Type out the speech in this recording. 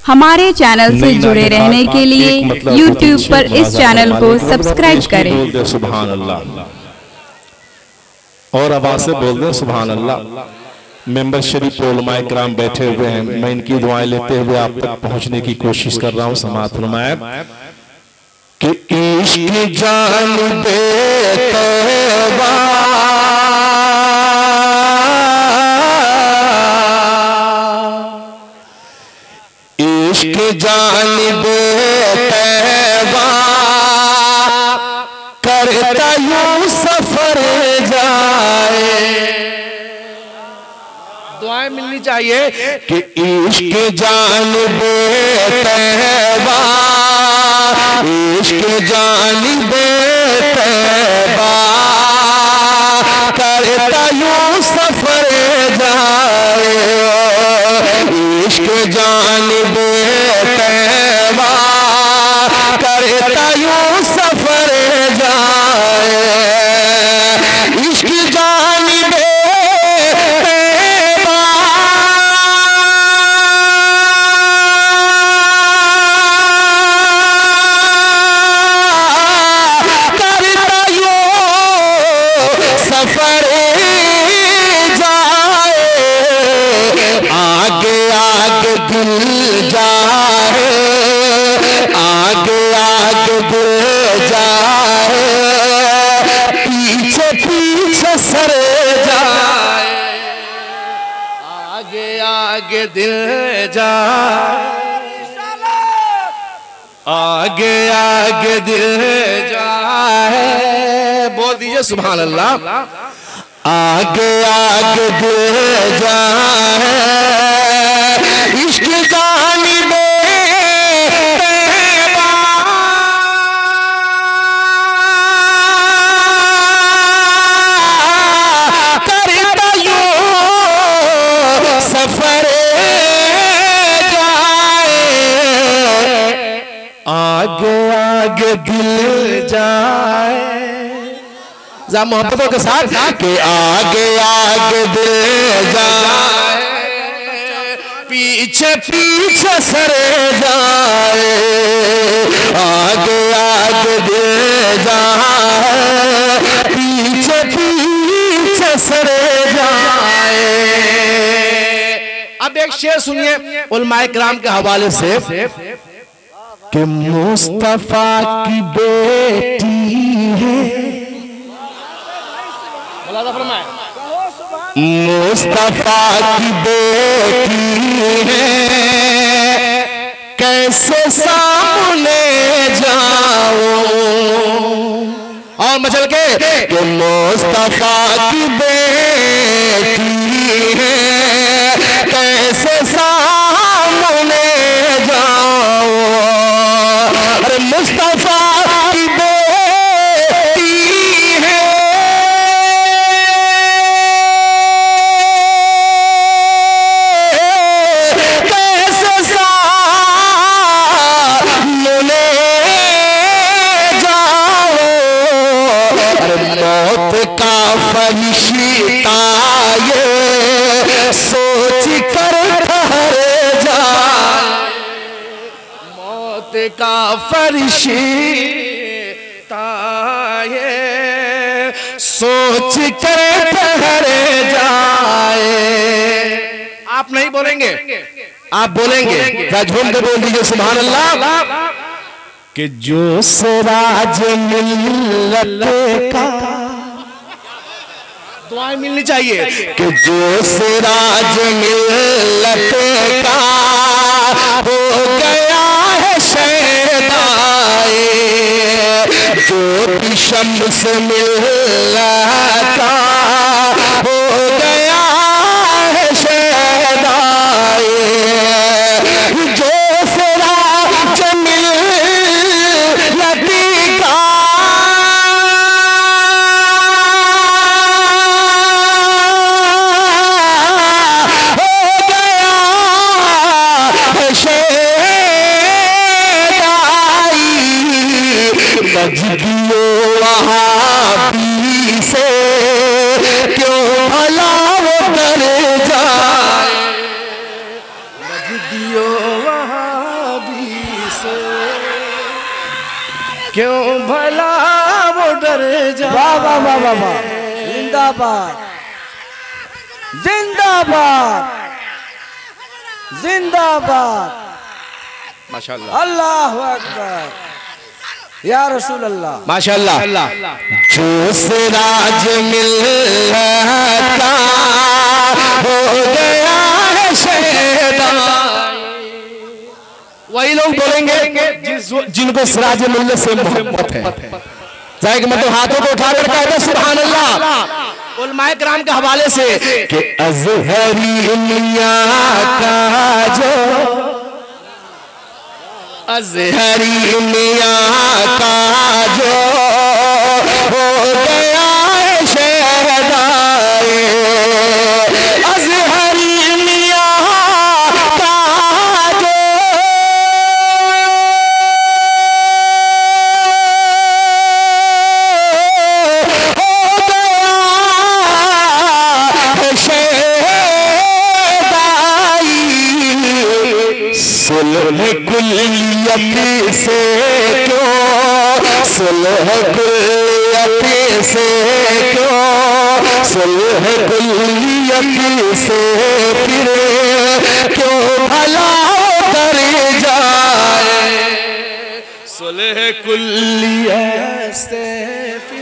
हमारे चैनल से जुड़े रहने के लिए YouTube पर इस चैनल को सब्सक्राइब करें। सुभान अल्लाह और आवाज से बोल दे सुभान अल्लाह। मेंबर शरीफ उलमाए किराम बैठे हुए हैं, मैं इनकी दुआएं लेते हुए आप तक पहुंचने की कोशिश कर रहा हूं। समाअत फरमाए कि इश्क जान दे तौबा इश्क जान दे तौबा करता यूं सफर जाए। दुआएं मिलनी चाहिए कि इश्क जान दे तौबा इश्क जान दे तौबा करता यूं सफर जाए। इश्क जान दे तौबा करता यूं सफर जाए। इश्क जान दे तौबा करता यूं सफर जाए। आगे आगे दिल जाए आगे आगे दिल जाए पीछे पीछे सर जाए। आगे आगे दिल जाए आगे आगे दिल जाए। बोल दीजिए सुभान अल्लाह। आगे आगे दिल जाए इश्क जान दे तौबा करता यूं सफर जाए। आगे आगे दिल जाए जा मोहब्बतों के साथ के आगे आगे दिल जाए पीछे पीछे सर जाए। आगे आगे दिल जाए पीछे पीछे सर जाए। अब एक शेर सुनिए उलमाए किराम के हवाले से कि मुस्तफा की बेटी है मुस्तफा की बेटी है कैसे सामने जाऊं। और मचल के कि मुस्तफा की बेटी है कैसे सामने जाऊं। अरे मुस्तफा की बेटी है फरिश्ता ये सोच कर ठहर जाए। मौत का फरिश्ता ये सोच कर ठहर जाए। आप नहीं बोलेंगे आप बोलेंगे झूम के बोल दीजिए सुभान अल्लाह कि जो सिराज मिल्लत का दुआएं मिलनी चाहिए कि जो सिराज मिल्लत का हो गया है शैदाए। जो भी शम्स मिल्लत का हो गया है शैदाए। जो सिराज मिल्लत का बजदियो वहाबी से क्यों भला वो कर जाए। बजदियो वहाबी क्यों भला वो डर जाए। वाह वाह वाह वाह वाह, जिंदाबाद जिंदाबाद जिंदाबाद, माशाअल्लाह, अल्लाहु अकबर, या रसूल अल्लाह, माशाअल्लाह। जो सिराज मिलता हो गया है शैतान, वही लोग बोलेंगे जिनको सिराज मिलने से मोहब्बत है। जाएगा मतलब हाथों को उठाकर कहते सुभान अल्लाह उलमाए किराम के हवाले से कि अज़हरी मियां का जो, अज़हरी मियां का जो हो गया है शहदाए, अज़हरी मियां का जो हो गया है शहदाई, सुलह कुल्लियत से क्यों, सुलह कुल्लियत से क्यों, सुलह कुल्लियत से फिर क्यों भला कर जाए, सुलह कुल्लियत से फिर